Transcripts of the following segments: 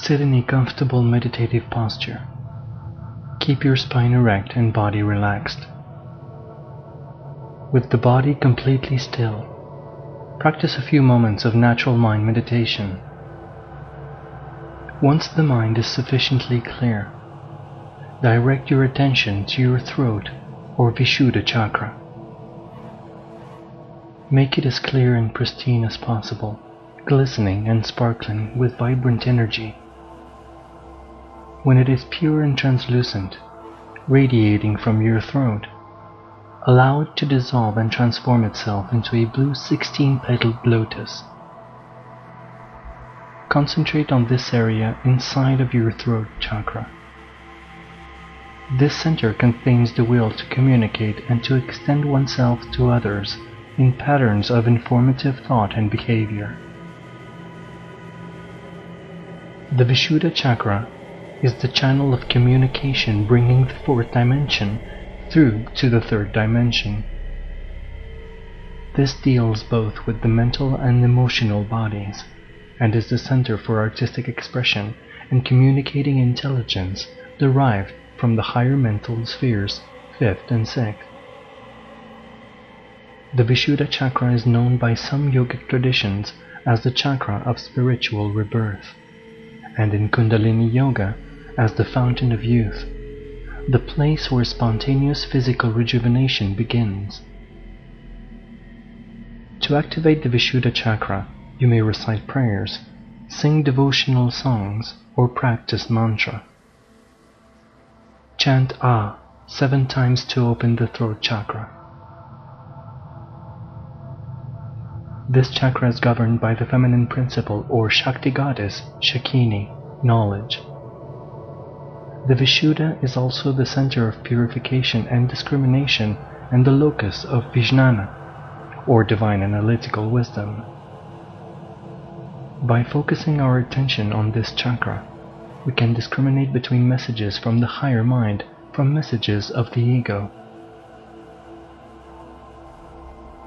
Sit in a comfortable meditative posture. Keep your spine erect and body relaxed. With the body completely still, practice a few moments of natural mind meditation. Once the mind is sufficiently clear, direct your attention to your throat or Vishuddha chakra. Make it as clear and pristine as possible, glistening and sparkling with vibrant energy. When it is pure and translucent, radiating from your throat, allow it to dissolve and transform itself into a blue 16-petaled lotus. Concentrate on this area inside of your throat chakra. This center contains the will to communicate and to extend oneself to others in patterns of informative thought and behavior. The Vishuddha chakra is the channel of communication bringing the fourth dimension through to the third dimension. This deals both with the mental and emotional bodies, and is the center for artistic expression and communicating intelligence derived from the higher mental spheres, 5th and 6th. The Vishuddha chakra is known by some yogic traditions as the chakra of spiritual rebirth, and in Kundalini Yoga as the fountain of youth, the place where spontaneous physical rejuvenation begins. To activate the Vishuddha chakra, you may recite prayers, sing devotional songs, or practice mantra. Chant Ah 7 times to open the throat chakra. This chakra is governed by the feminine principle or Shakti goddess, Shakini, knowledge. The Vishuddha is also the center of purification and discrimination and the locus of Vijnana, or divine analytical wisdom. By focusing our attention on this chakra, we can discriminate between messages from the higher mind from messages of the ego.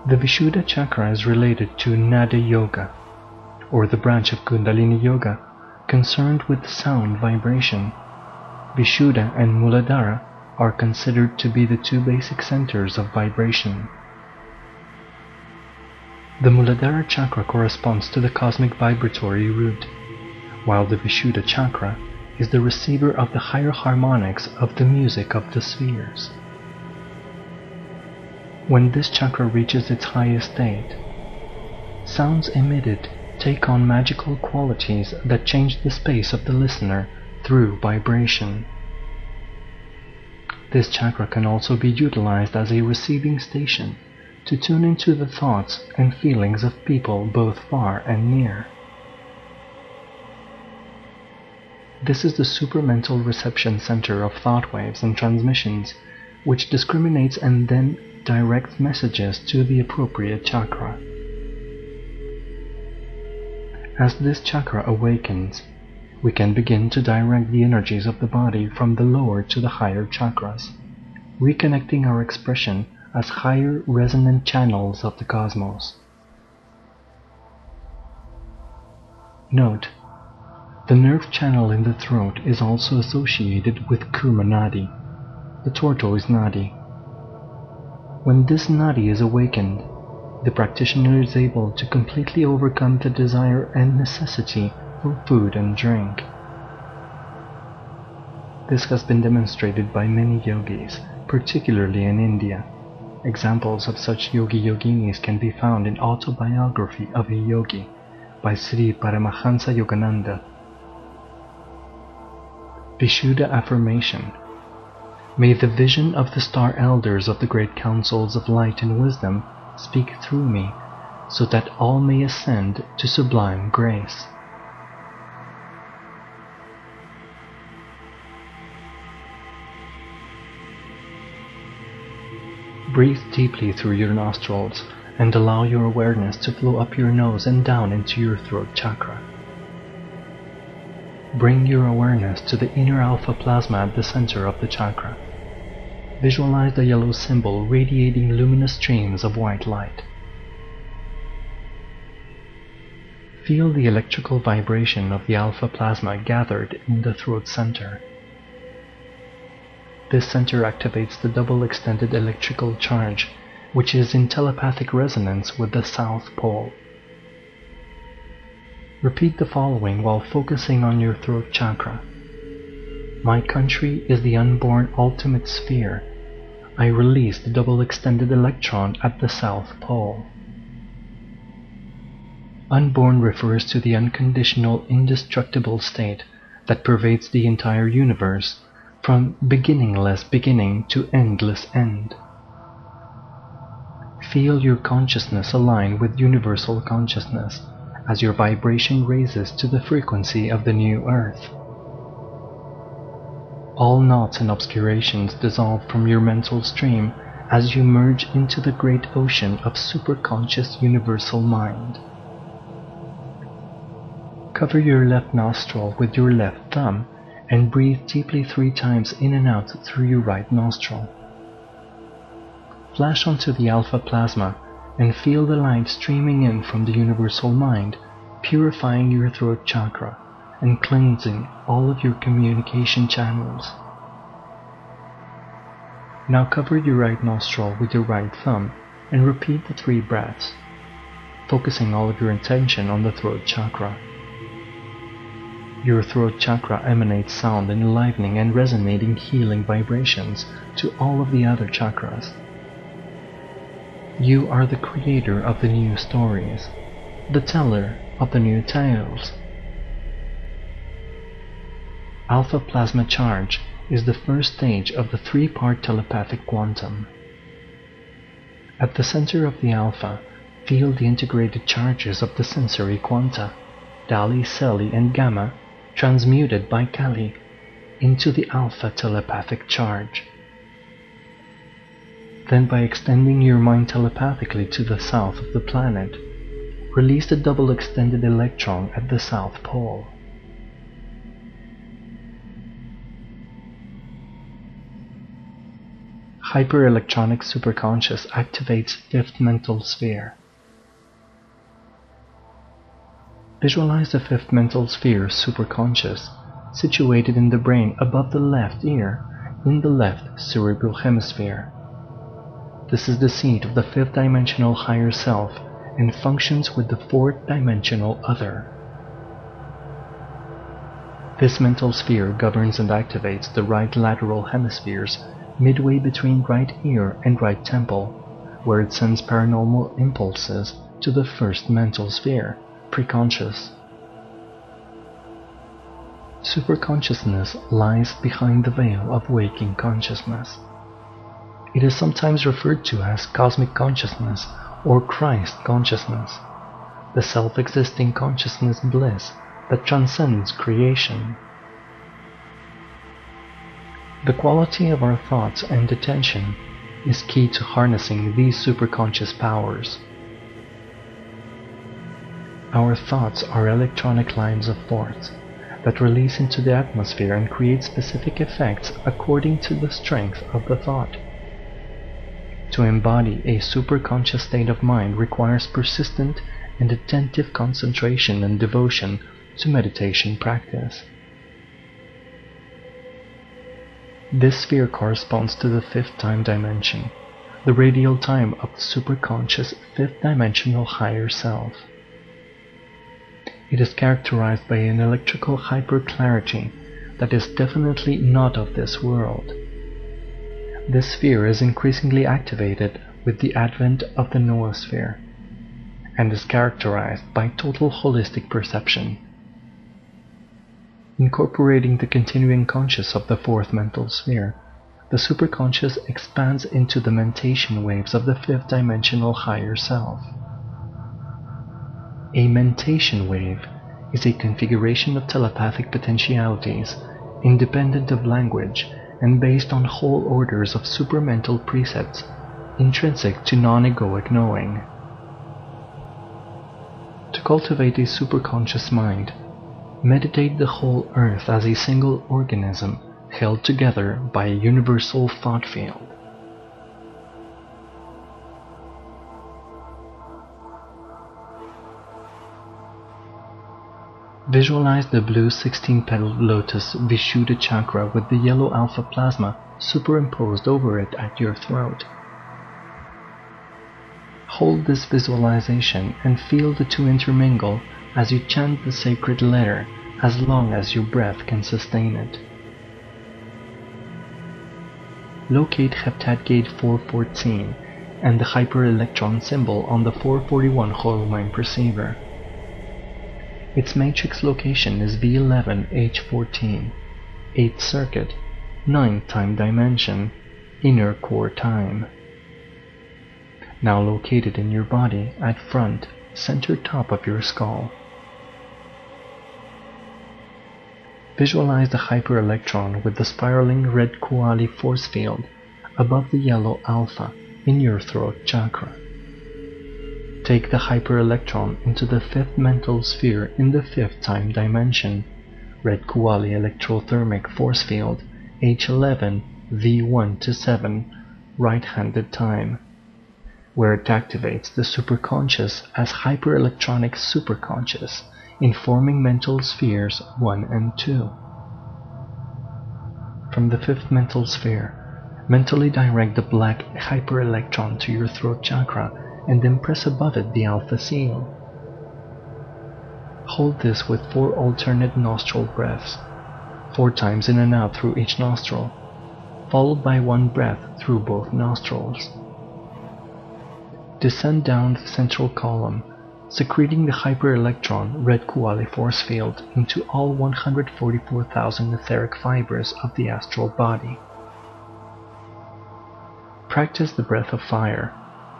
The Vishuddha chakra is related to Nada Yoga, or the branch of Kundalini Yoga concerned with sound vibration. Vishuddha and Muladhara are considered to be the two basic centers of vibration. The Muladhara chakra corresponds to the cosmic vibratory root, while the Vishuddha chakra is the receiver of the higher harmonics of the music of the spheres. When this chakra reaches its highest state, sounds emitted take on magical qualities that change the space of the listener through vibration. This chakra can also be utilized as a receiving station to tune into the thoughts and feelings of people both far and near. This is the supramental reception center of thought waves and transmissions, which discriminates and then directs messages to the appropriate chakra. As this chakra awakens, we can begin to direct the energies of the body from the lower to the higher chakras, reconnecting our expression as higher resonant channels of the cosmos. Note, the nerve channel in the throat is also associated with Kurma Nadi, the tortoise nadi. When this nadi is awakened, the practitioner is able to completely overcome the desire and necessity for food and drink. This has been demonstrated by many yogis, particularly in India. Examples of such yogi-yoginis can be found in Autobiography of a Yogi by Sri Paramahansa Yogananda. Vishuddha affirmation. May the vision of the star elders of the great councils of light and wisdom speak through me, so that all may ascend to sublime grace. Breathe deeply through your nostrils and allow your awareness to flow up your nose and down into your throat chakra. Bring your awareness to the inner alpha plasma at the center of the chakra. Visualize the yellow symbol radiating luminous streams of white light. Feel the electrical vibration of the alpha plasma gathered in the throat center. This center activates the double extended electrical charge, which is in telepathic resonance with the South Pole. Repeat the following while focusing on your throat chakra. My country is the unborn ultimate sphere. I release the double extended electron at the South Pole. Unborn refers to the unconditional, indestructible state that pervades the entire universe, from beginningless beginning to endless end. Feel your consciousness align with universal consciousness as your vibration raises to the frequency of the new Earth. All knots and obscurations dissolve from your mental stream as you merge into the great ocean of superconscious universal mind. Cover your left nostril with your left thumb and breathe deeply 3 times in and out through your right nostril. Flash onto the alpha plasma and feel the light streaming in from the universal mind, purifying your throat chakra and cleansing all of your communication channels. Now cover your right nostril with your right thumb and repeat the 3 breaths, focusing all of your attention on the throat chakra. Your throat chakra emanates sound enlivening and resonating healing vibrations to all of the other chakras. You are the creator of the new stories, the teller of the new tales. Alpha plasma charge is the first stage of the 3-part telepathic quantum. At the center of the alpha, feel the integrated charges of the sensory quanta, Dali, Celi, and Gamma, transmuted by Kali into the alpha telepathic charge. Then, by extending your mind telepathically to the south of the planet, release the double extended electron at the South Pole. Hyper-electronic superconscious activates 5th mental sphere. Visualize the 5th mental sphere superconscious, situated in the brain above the left ear, in the left cerebral hemisphere. This is the seat of the 5th dimensional higher self and functions with the 4th dimensional other. This mental sphere governs and activates the right lateral hemispheres midway between right ear and right temple, where it sends paranormal impulses to the 1st mental sphere, preconscious. Superconsciousness lies behind the veil of waking consciousness. It is sometimes referred to as cosmic consciousness or Christ consciousness, the self-existing consciousness bliss that transcends creation. The quality of our thoughts and attention is key to harnessing these superconscious powers. Our thoughts are electronic lines of force that release into the atmosphere and create specific effects according to the strength of the thought. To embody a superconscious state of mind requires persistent and attentive concentration and devotion to meditation practice. This sphere corresponds to the 5th time dimension, the radial time of the superconscious 5th dimensional higher self. It is characterized by an electrical hyperclarity that is definitely not of this world. This sphere is increasingly activated with the advent of the noosphere, and is characterized by total holistic perception. Incorporating the continuing conscious of the 4th mental sphere, the superconscious expands into the mentation waves of the 5th dimensional higher self. A mentation wave is a configuration of telepathic potentialities, independent of language and based on whole orders of supramental precepts, intrinsic to non-egoic knowing. To cultivate a superconscious mind, meditate the whole earth as a single organism held together by a universal thought field. Visualize the blue 16-petaled lotus Vishuddha chakra with the yellow alpha plasma superimposed over it at your throat. Hold this visualization and feel the two intermingle as you chant the sacred letter as long as your breath can sustain it. Locate heptad gate 414 and the hyperelectron symbol on the 441 hololine perceiver. Its matrix location is V11H14, 8th circuit, 9th time dimension, inner core time. Now located in your body at front, center top of your skull. Visualize the hyperelectron with the spiraling red Kuali force field above the yellow alpha in your throat chakra. Take the hyperelectron into the 5th mental sphere in the 5th time dimension, red Kuali electrothermic force field, H11 V1 to 7, right-handed time, where it activates the superconscious as hyperelectronic superconscious, informing mental spheres 1 and 2. From the 5th mental sphere, mentally direct the black hyperelectron to your throat chakra and impress above it the alpha seal. Hold this with 4 alternate nostril breaths, 4 times in and out through each nostril, followed by 1 breath through both nostrils. Descend down the central column, secreting the hyperelectron red Kuali force field into all 144,000 etheric fibers of the astral body. Practice the breath of fire,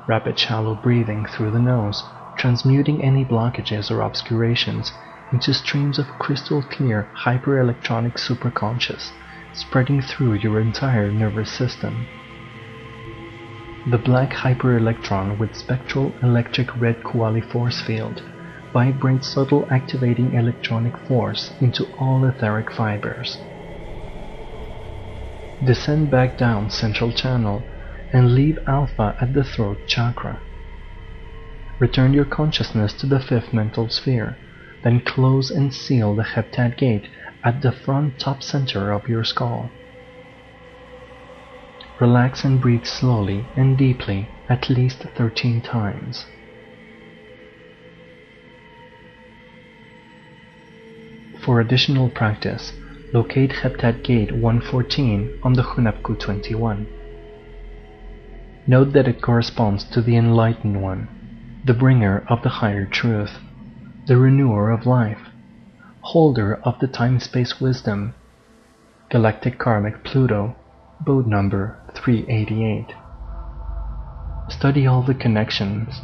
rapid shallow breathing through the nose, transmuting any blockages or obscurations into streams of crystal clear hyperelectronic superconscious, spreading through your entire nervous system. The black hyperelectron with spectral electric red Kuali force field vibrates subtle activating electronic force into all etheric fibers. Descend back down central channel and leave alpha at the throat chakra. Return your consciousness to the 5th mental sphere, then close and seal the heptad gate at the front top center of your skull. Relax and breathe slowly and deeply at least 13 times. For additional practice, locate heptad gate 114 on the Hunapku 21. Note that it corresponds to the Enlightened One, the bringer of the higher truth, the renewer of life, holder of the time-space wisdom, galactic karmic Pluto, Bode number 388. Study all the connections,